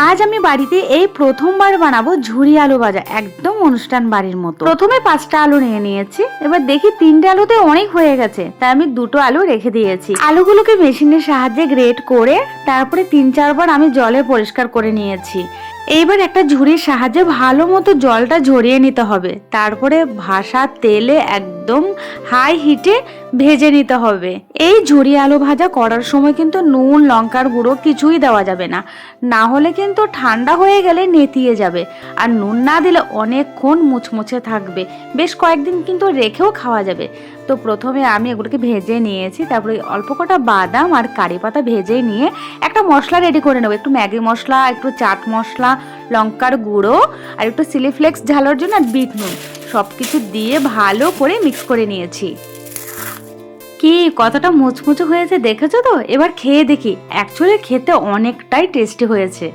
আজ আমি বাড়িতে এই প্রথমবার বানাবো ঝুরি আলু ভাজা, একদম অনুষ্ঠান বাড়ির মতো। প্রথমে 5টা আলু নিয়ে নিয়েছি, এবার দেখি 3টে আলুতে অনেক হয়ে গেছে, তাই আমি 2টো আলু রেখে দিয়েছি। আলুগুলোকে মেশিনের সাহায্যে গ্রেট করে তারপরে 3-4 বার আমি জলে পরিষ্কার করে নিয়েছি। এইবার একটা ঝুড়ির সাহায্যে ভালো মতো জলটা ঝরিয়ে নিতে হবে, তারপরে ভাসা তেলে একদম হাই হিটে ভেজে নিতে হবে। এই ঝুরি আলু ভাজা করার সময় কিন্তু নুন লঙ্কার গুঁড়ো কিছুই দেওয়া যাবে না, না হলে কিন্তু ঠান্ডা হয়ে গেলে নেতিয়ে যাবে। আর নুন না দিলে অনেকক্ষণ মুচমুচে থাকবে, বেশ কয়েকদিন কিন্তু রেখেও খাওয়া যাবে। তো প্রথমে আমি এগুলোকে ভেজে নিয়েছি, তারপরে অল্প কটা বাদাম আর কারি পাতা ভেজে নিয়ে একটা মশলা রেডি করে নেবো। একটু ম্যাগি মশলা, একটু চাট মশলা, লঙ্কার গুঁড়ো আর একটু চিলি ফ্লেক্স ঝালের জন্য আর বিট নুন, সব কিছু দিয়ে ভালো করে মিক্স করে নিয়েছি। কি কতটা মুচমুচে হয়েছে দেখেছো তো? এবার খেয়ে দেখি, অ্যাকচুয়ালি খেতে অনেকটাই টেস্টি হয়েছে।